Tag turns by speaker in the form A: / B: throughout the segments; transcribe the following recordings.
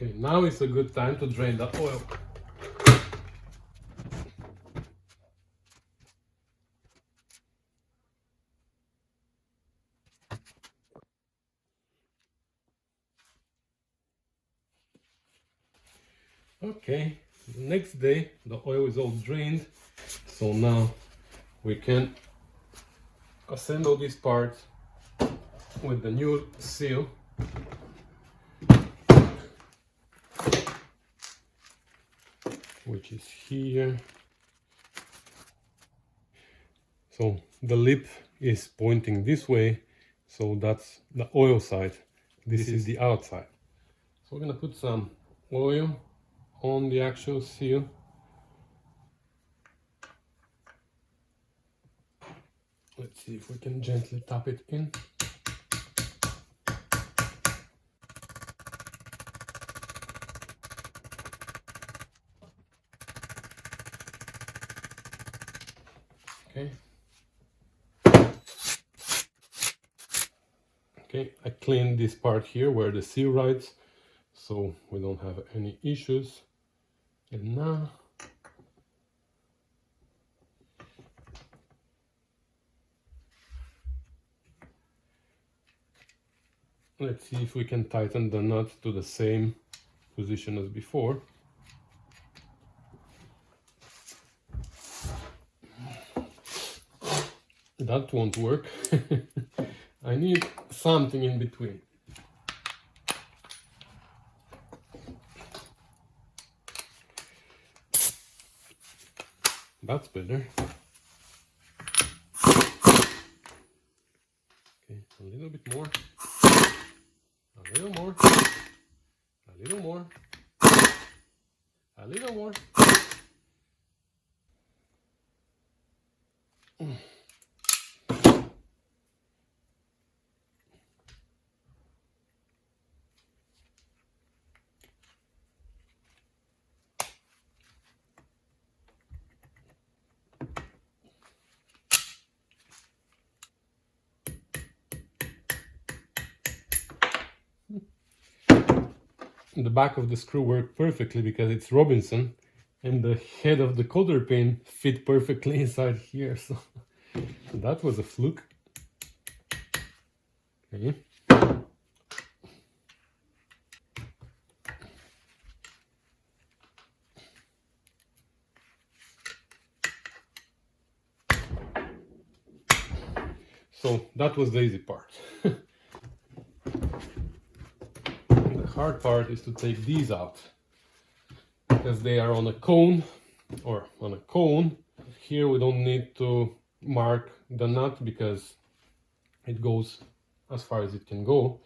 A: Okay, now is a good time to drain the oil. Okay, the next day the oil is all drained, so now we can assemble this part with the new seal. Which is here. So the lip is pointing this way, so that's the oil side. This is the outside. So we're gonna put some oil on the actual seal. Let's see if we can gently tap it in. Okay. Okay, I cleaned this part here where the seal rides, so we don't have any issues. And now let's see if we can tighten the nut to the same position as before. That won't work. I need something in between. That's better. Okay, a little bit more. A little more. A little more. A little more. The back of the screw worked perfectly because it's Robinson, and the head of the coulter pin fit perfectly inside here, so that was a fluke. Okay. So that was the easy part. The hard part is to take these out because they are on a cone or on a cone. Here we don't need to mark the nut because it goes as far as it can go,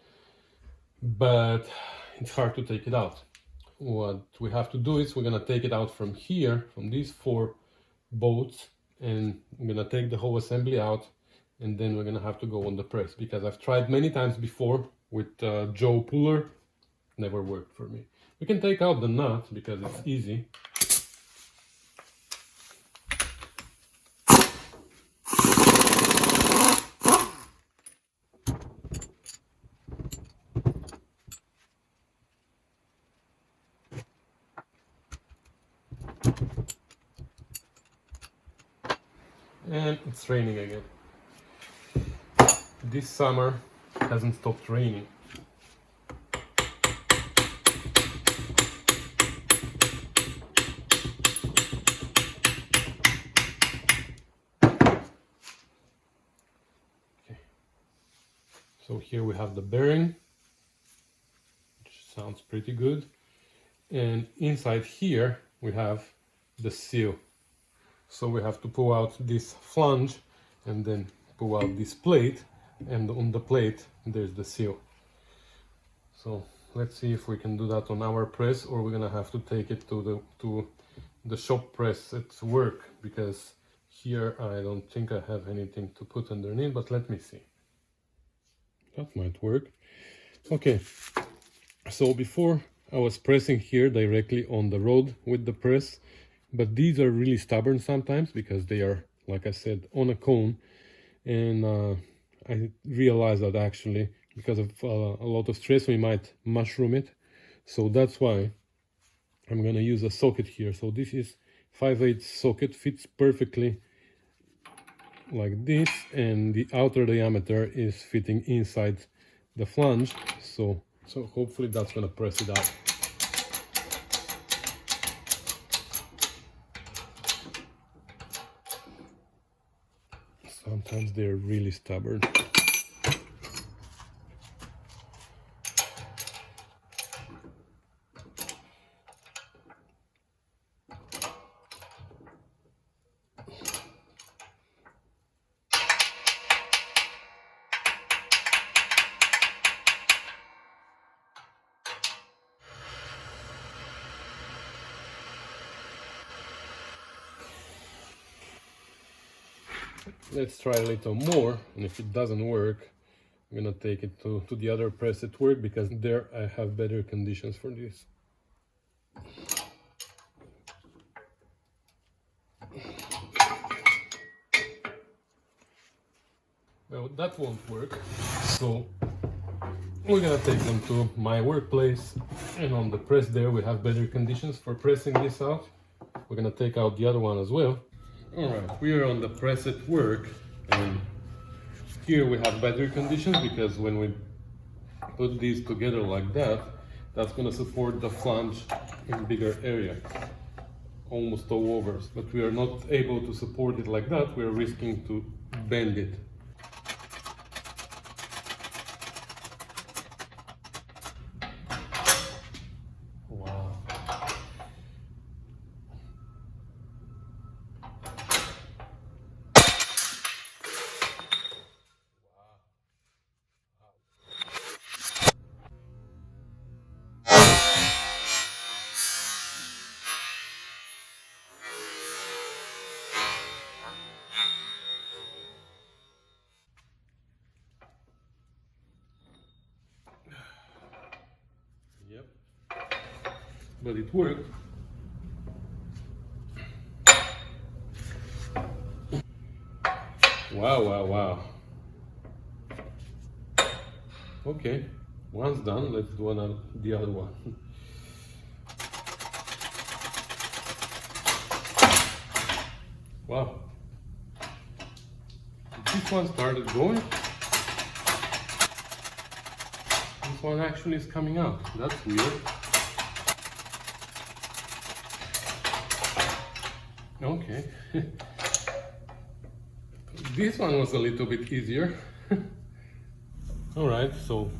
A: but it's hard to take it out. What we have to do is we're gonna take it out from here, from these 4 bolts, and I'm gonna take the whole assembly out, and then we're gonna have to go on the press because I've tried many times before with Joe puller, never worked for me. We can take out the nut because it's easy. And it's raining again. This summer hasn't stopped raining. Okay. So here we have the bearing, which sounds pretty good. And inside here we have the seal. So we have to pull out this flange and then pull out this plate, and on the plate there's the seal. So let's see if we can do that on our press, or we're gonna have to take it to the shop press at work, because here I don't think I have anything to put underneath, but let me see. That might work. Okay, so before I was pressing here directly on the rod with the press, but these are really stubborn sometimes because they are, like I said, on a cone, and I realized that actually because of a lot of stress we might mushroom it. So that's why I'm gonna use a socket here. So this is 5/8 socket, fits perfectly like this, and the outer diameter is fitting inside the flange. So hopefully that's gonna press it out. Sometimes they're really stubborn. Let's try a little more, and if it doesn't work, I'm gonna take it to the other press at work, because there I have better conditions for this. Well, that won't work, so we're gonna take them to my workplace, and on the press there we have better conditions for pressing this out. We're gonna take out the other one as well. Alright, we are on the press at work, and here we have better conditions, because when we put these together like that, that's gonna support the flange in bigger area, almost all over. But we are not able to support it like that, we are risking to bend it. Wow. Yep. But it worked. Wow, wow, wow. Okay, one's done, let's do the other one. Wow. This one started going. This one actually is coming out. That's weird. Okay. This one was a little bit easier. Alright, so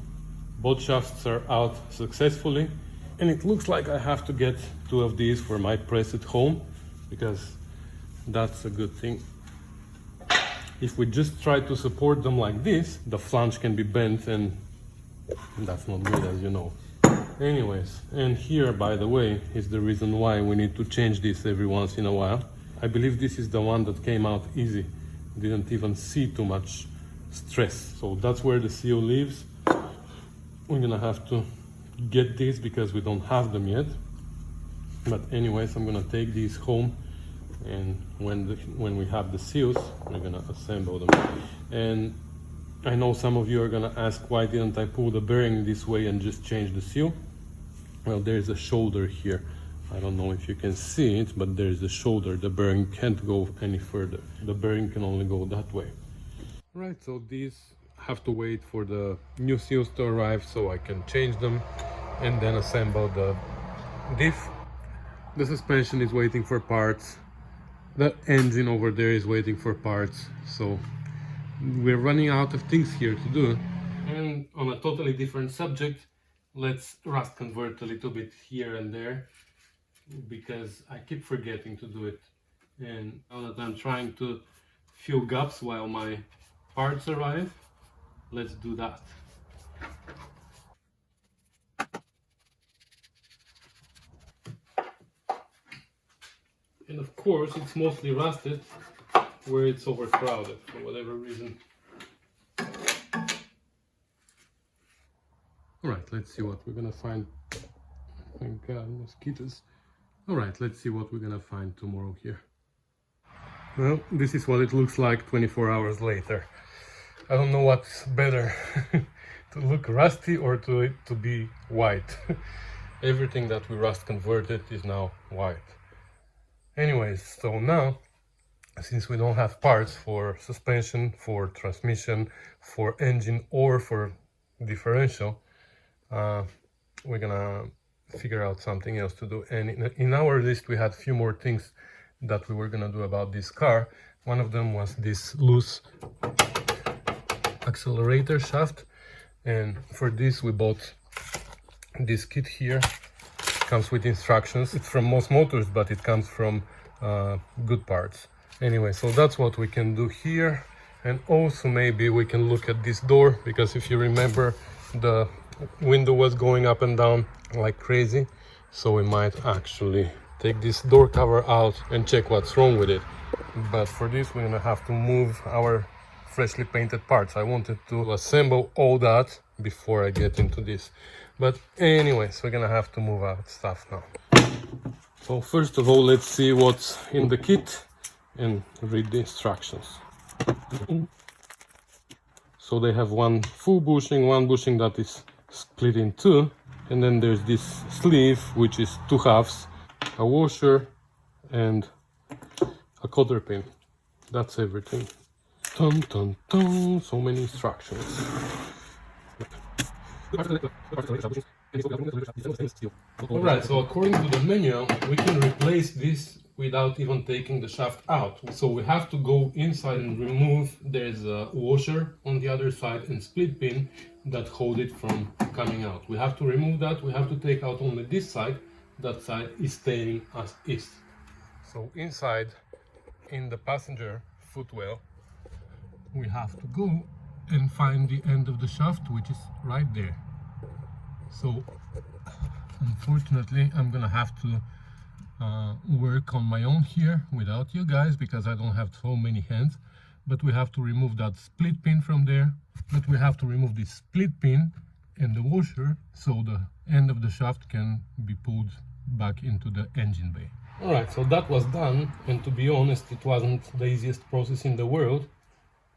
A: both shafts are out successfully, and it looks like I have to get 2 of these for my press at home, because that's a good thing. If we just try to support them like this, the flange can be bent, and that's not good, as you know. Anyways, and here, by the way, is the reason why we need to change this every once in a while. I believe this is the one that came out easy. Didn't even see too much stress. So that's where the seal lives. We're gonna have to get these because we don't have them yet. But anyways, I'm gonna take these home, and when we have the seals, we're gonna assemble them. And I know some of you are gonna ask, why didn't I pull the bearing this way and just change the seal? Well, there's a shoulder here. I don't know if you can see it, but there's a shoulder. The bearing can't go any further. The bearing can only go that way. Right, so these have to wait for the new seals to arrive so I can change them and then assemble the diff. The suspension is waiting for parts. The engine over there is waiting for parts. So we're running out of things here to do. And on a totally different subject, let's rust convert a little bit here and there, because I keep forgetting to do it. And now that I'm trying to fill gaps while my parts arrive, let's do that. And of course, it's mostly rusted where it's overcrowded for whatever reason. Alright, let's see what we're gonna find. Thank God, mosquitoes. Alright, let's see what we're gonna find tomorrow here. Well, this is what it looks like 24 hours later. I don't know what's better, to look rusty or to be white. everything that we rust converted is now white. Anyways, so now, since we don't have parts for suspension, for transmission, for engine, or for differential, we're gonna figure out something else to do. And in our list we had a few more things that we were gonna do about this car. One of them was this loose accelerator shaft, and for this we bought this kit here. It comes with instructions. It's from Moss Motors, but it comes from good parts. Anyway, so that's what we can do here. And also maybe we can look at this door, because if you remember, the window was going up and down like crazy, so we might actually take this door cover out and check what's wrong with it. But for this we're gonna have to move our freshly painted parts. I wanted to assemble all that before I get into this, but anyways, we're gonna have to move out stuff now. So first of all, let's see what's in the kit and read the instructions. So they have one full bushing, one bushing that is split in two, and then there's this sleeve which is 2 halves, a washer and a cotter pin. That's everything. Dun, dun, dun. So many instructions. Alright, so according to the manual, we can replace this without even taking the shaft out. So we have to go inside and remove. There's a washer on the other side and split pin that hold it from coming out. We have to remove that. We have to take out only this side. That side is staying as is. So inside, in the passenger footwell, we have to go and find the end of the shaft, which is right there. So unfortunately I'm gonna have to work on my own here without you guys, because I don't have so many hands. But we have to remove that split pin from there, but we have to remove this split pin and the washer so the end of the shaft can be pulled back into the engine bay. Alright, so that was done, and to be honest, it wasn't the easiest process in the world,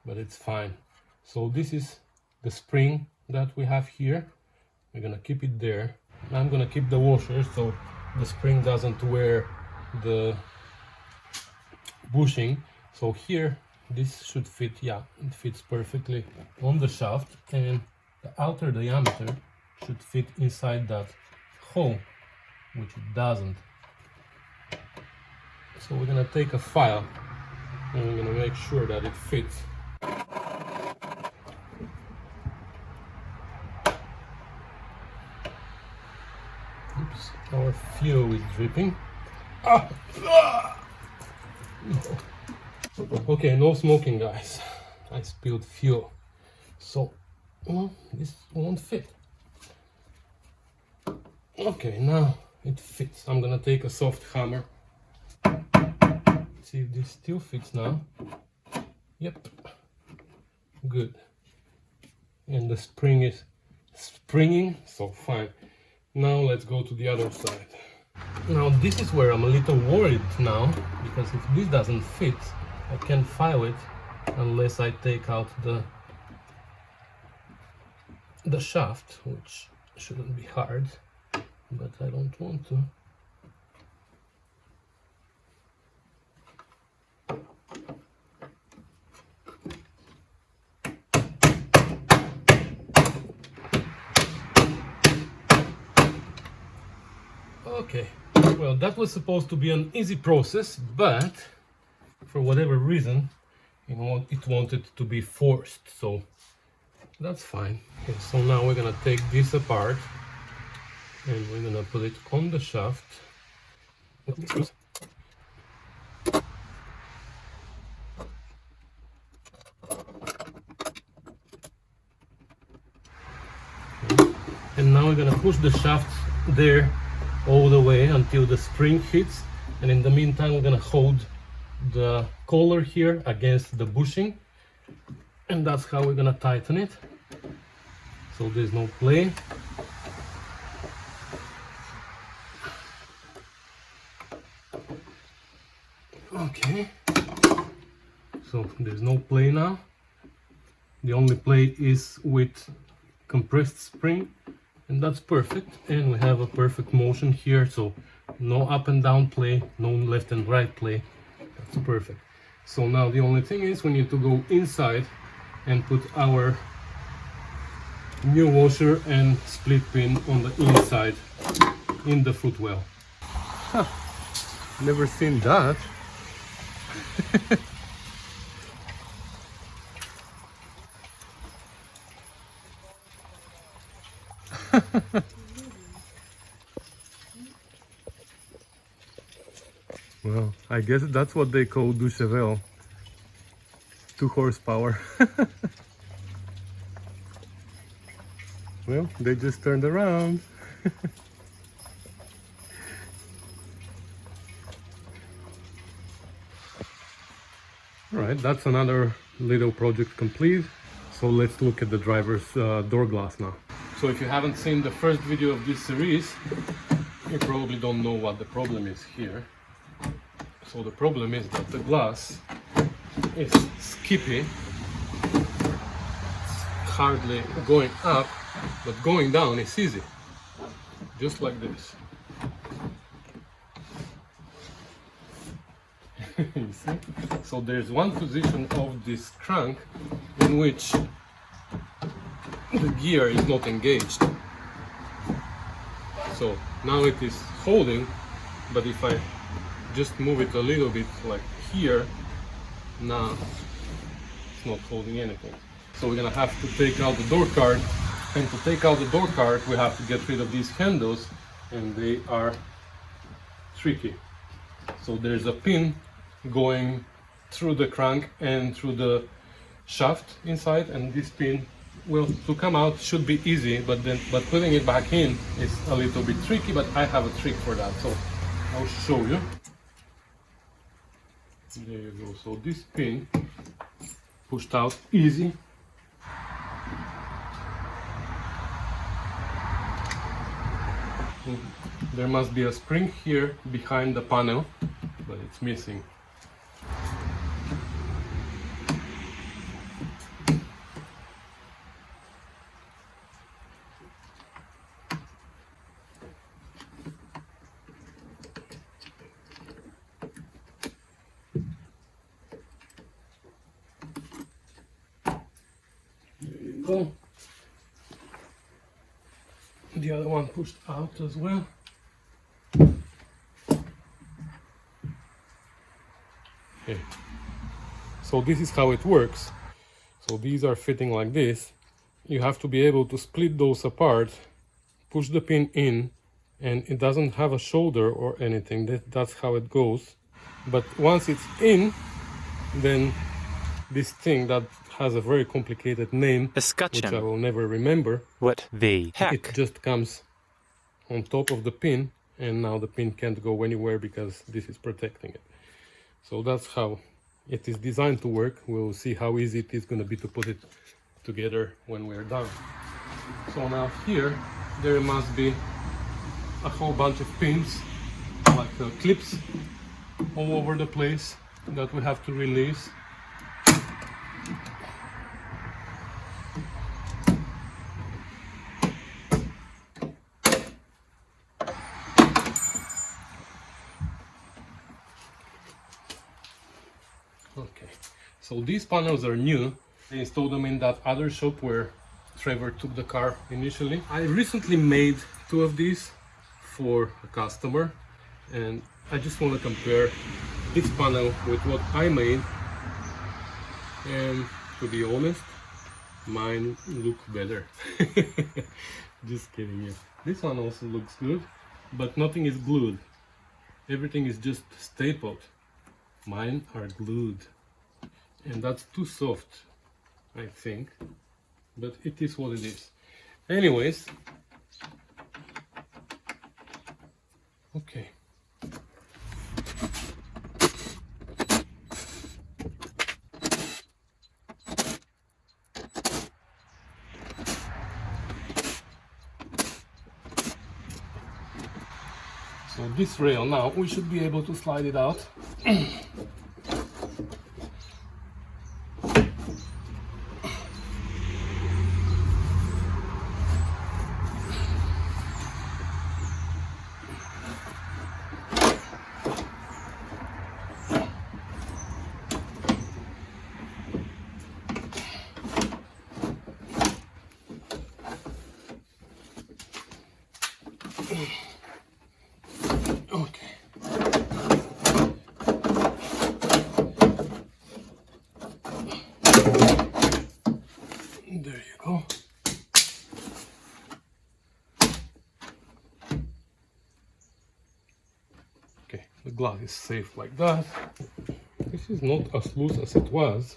A: but it's fine. So this is the spring that we have here. We're gonna keep it there. I'm gonna keep the washer so the spring doesn't wear the bushing. So here, this should fit. Yeah, it fits perfectly on the shaft, and the outer diameter should fit inside that hole, which it doesn't. So we're gonna take a file and we're gonna make sure that it fits. Oops, our fuel is dripping. Ah! Ah! No. Okay, no smoking, guys. I spilled fuel, so well, this won't fit. Okay, now it fits. I'm gonna take a soft hammer. See if this still fits now. Yep, good. And the spring is springing, so fine. Now let's go to the other side. Now this is where I'm a little worried now, because if this doesn't fit, I can't file it unless I take out the shaft, which shouldn't be hard, but I don't want to. Okay, well, that was supposed to be an easy process, but for whatever reason it wanted to be forced, so that's fine. Okay, so now we're gonna take this apart and we're gonna put it on the shaft. Okay. And now we're gonna push the shaft there all the way until the spring hits, and in the meantime we're gonna hold the collar here against the bushing, and that's how we're gonna tighten it so there's no play. Okay, so there's no play now. The only play is with compressed spring, and that's perfect. And we have a perfect motion here, so no up and down play, no left and right play. That's perfect. So now the only thing is we need to go inside and put our new washer and split pin on the inside in the footwell. Huh. Never seen that. Well, I guess that's what they call Duchevel. 2 horsepower. Well, they just turned around. Alright, that's another little project complete. So let's look at the driver's door glass now. So if you haven't seen the first video of this series, you probably don't know what the problem is here. So the problem is that the glass is skippy. It's hardly going up, but going down is easy. Just like this. You see? So there's one position of this crank in which the gear is not engaged. So now it is holding, but if I just move it a little bit like here, now it's not holding anything. So we're gonna have to take out the door card, and to take out the door card we have to get rid of these handles, and they are tricky. So there's a pin going through the crank and through the shaft inside, and this pin, well, to come out should be easy, but putting it back in is a little bit tricky, but I have a trick for that, so I'll show you. There you go. So this pin pushed out easy. There must be a spring here behind the panel, but it's missing. Go. The other one pushed out as well. Okay. So this is how it works. So these are fitting like this. You have to be able to split those apart, push the pin in, and it doesn't have a shoulder or anything. That's how it goes. But once it's in, then this thing that has a very complicated name, which I will never remember.
B: What the heck?
A: It just comes on top of the pin, and now the pin can't go anywhere because this is protecting it. So that's how it is designed to work. We'll see how easy it is going to be to put it together when we're done. So now here, there must be a whole bunch of pins, like clips, all over the place that we have to release. Okay, so these panels are new. I installed them in that other shop where Trevor took the car initially. I recently made 2 of these for a customer, and I just want to compare this panel with what I made, and to be honest, mine looks better. Just kidding you. This one also looks good, but nothing is glued. Everything is just stapled. Mine are glued, and that's too soft, I think, but it is what it is. Anyways, okay. So this rail now, we should be able to slide it out. Okay. There you go. Okay, the glass is safe like that. This is not as loose as it was.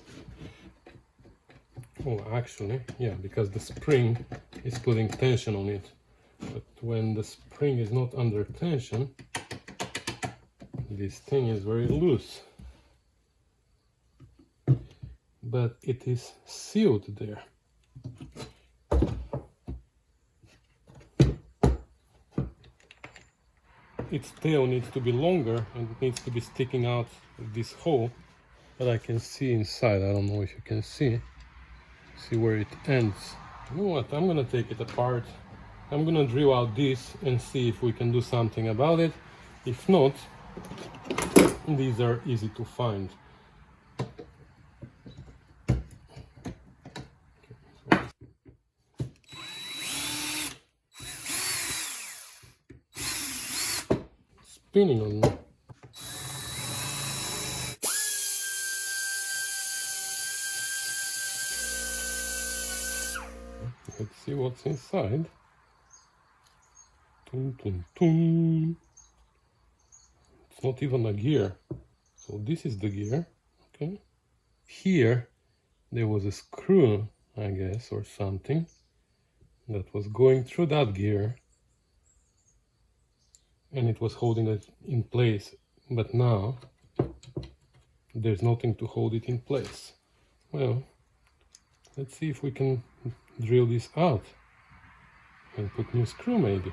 A: Oh, actually, yeah, because the spring is putting tension on it. But when the spring is not under tension, this thing is very loose. But it is sealed there. Its tail needs to be longer and it needs to be sticking out of this hole, but I can see inside. I don't know if you can see where it ends. You know what, I'm gonna take it apart. I'm gonna drill out this and see if we can do something about it. If not, these are easy to find. Spinning on me. Let's see what's inside. Tum, tum, tum. It's not even a gear. So this is the gear. Okay. Here there was a screw, I guess, or something that was going through that gear and it was holding it in place. But now there's nothing to hold it in place. Well, let's see if we can drill this out and put new screw maybe.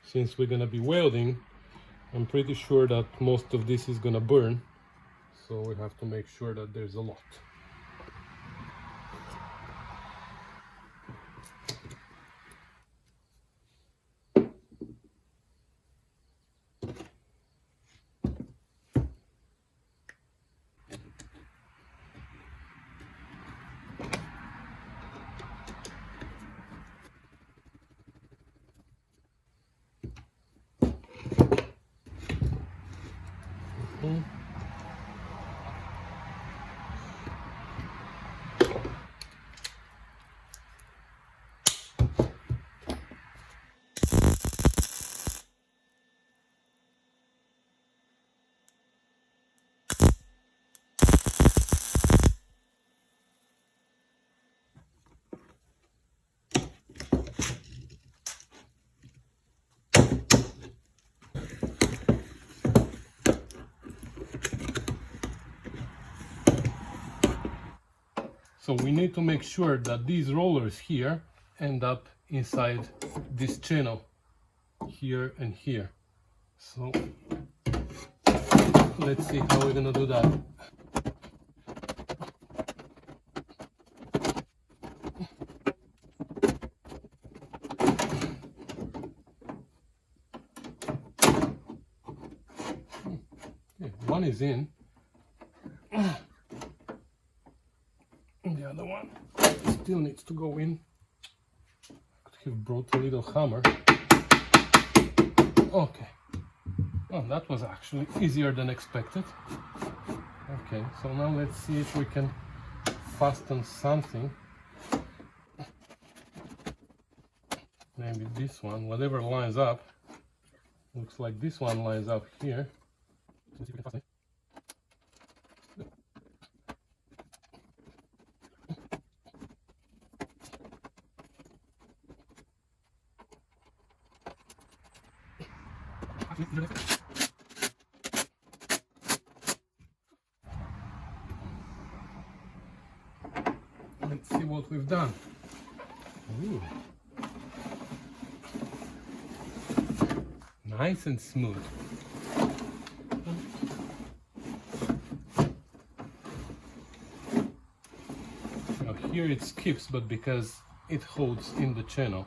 A: Since we're gonna be welding, I'm pretty sure that most of this is gonna burn, so we have to make sure that there's a lot. So we need to make sure that these rollers here end up inside this channel here and here. So let's see how we're gonna do that. Okay, one is in. The other one still needs to go in. I could have brought a little hammer. Okay. Oh, that was actually easier than expected. Okay, so now let's see if we can fasten something. Maybe this one, whatever lines up. Looks like this one lines up here. Let's see if we can fasten it. Let's see what we've done. Ooh. Nice and smooth. Now here it skips, but because it holds in the channel.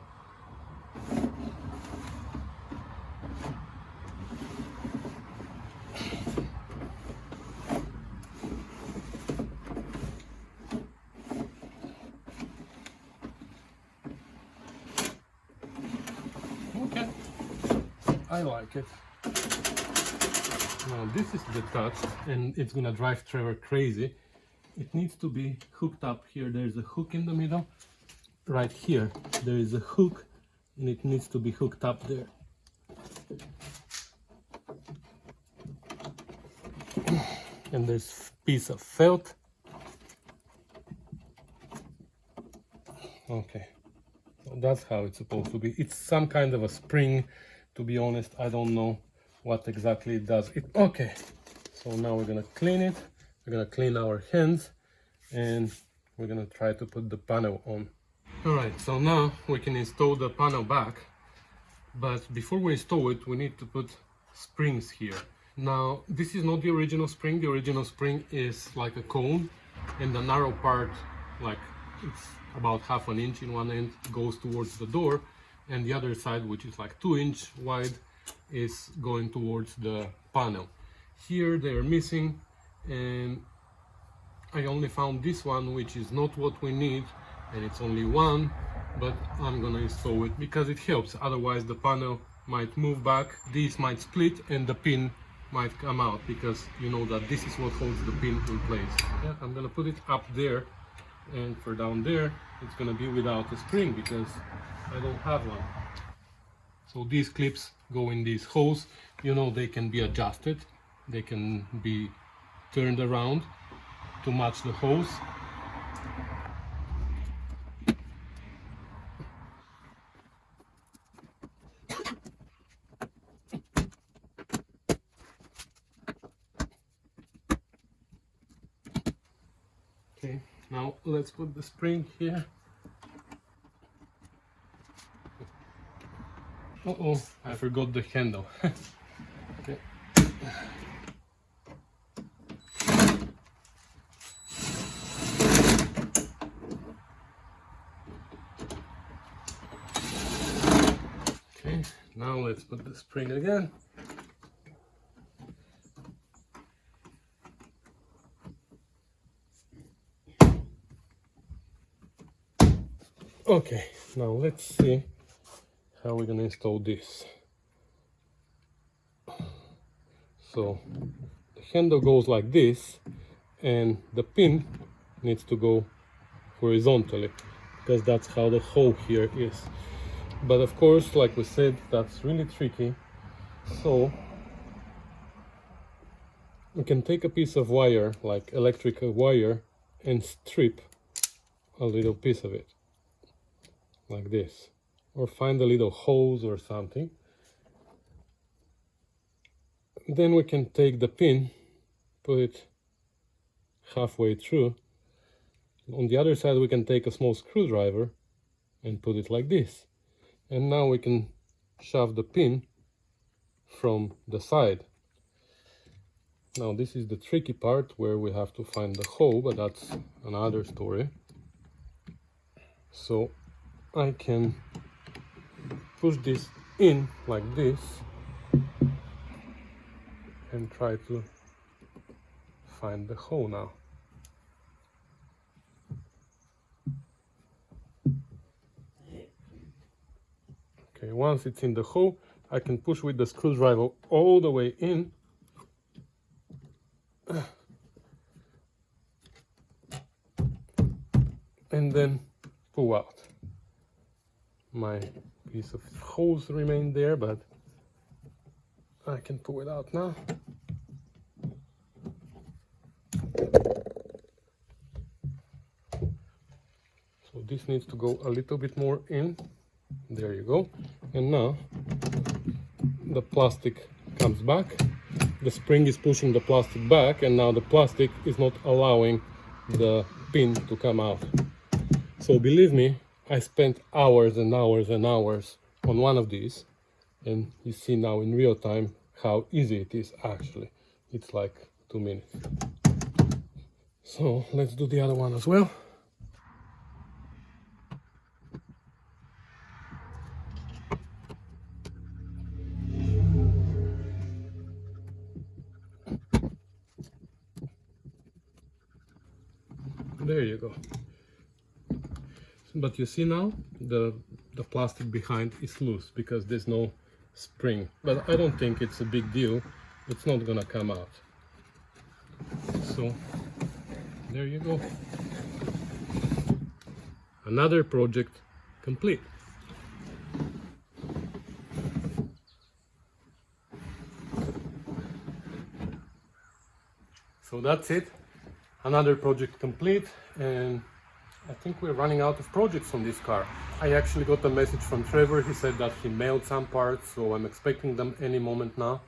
A: Okay, I like it. Now this is the touch, and it's gonna drive Trevor crazy. It needs to be hooked up here. There's a hook in the middle. Right here, there is a hook, and it needs to be hooked up there. And there's a piece of felt. Okay, so that's how it's supposed to be. It's some kind of a spring. To be honest, I don't know what exactly it does. Okay, so now we're gonna clean it. We're gonna clean our hands, and we're gonna try to put the panel on. All right, so now we can install the panel back, but before we install it, we need to put springs here. Now, this is not the original spring. The original spring is like a cone, and the narrow part, like it's about half an inch in one end, goes towards the door, and the other side, which is like 2-inch wide, is going towards the panel. Here they are missing, and I only found this one, which is not what we need, and it's only one, but I'm gonna install it because it helps. Otherwise the panel might move back, this might split, and the pin might come out, because you know that this is what holds the pin in place. Yeah, I'm gonna put it up there, and for down there it's gonna be without a spring because I don't have one. So these clips go in these holes. You know, they can be adjusted, they can be turned around to match the holes. Okay, now let's put the spring here. Uh-oh, I forgot the handle. Okay. Okay, now let's put the spring again. Okay, now let's see how we're gonna install this. So the handle goes like this, and the pin needs to go horizontally because that's how the hole here is. But of course, like we said, that's really tricky. So we can take a piece of wire, like electrical wire, and strip a little piece of it like this, or find a little hose or something. Then we can take the pin, put it halfway through. On the other side we can take a small screwdriver and put it like this. And now we can shove the pin from the side. Now this is the tricky part where we have to find the hole, but that's another story. So I can push this in like this and try to find the hole now. Okay, once it's in the hole, I can push with the screwdriver all the way in. And then pull out. My piece of hose remained there, but I can pull it out now. So this needs to go a little bit more in. There you go. And now the plastic comes back. The spring is pushing the plastic back, and now the plastic is not allowing the pin to come out. So believe me, I spent hours and hours and hours on one of these, and you see now in real time how easy it is actually. It's like 2 minutes. So let's do the other one as well. There you go. But you see now the plastic behind is loose because there's no spring. But I don't think it's a big deal. It's not gonna come out. So there you go. Another project complete. So that's it. Another project complete, and I think we're running out of projects on this car. I actually got a message from Trevor. He said that he mailed some parts, so I'm expecting them any moment now.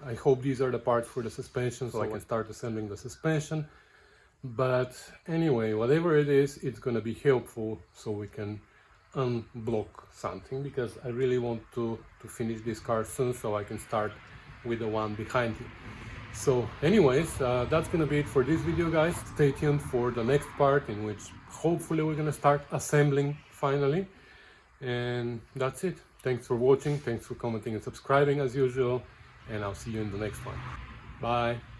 A: I hope these are the parts for the suspension, so I can start assembling the suspension. But anyway, whatever it is, it's gonna be helpful so we can unblock something, because I really want to finish this car soon so I can start with the one behind it. So anyways, that's gonna be it for this video, guys. Stay tuned for the next part, in which hopefully we're gonna start assembling finally. And that's it. Thanks for watching, thanks for commenting and subscribing as usual, and I'll see you in the next one. Bye.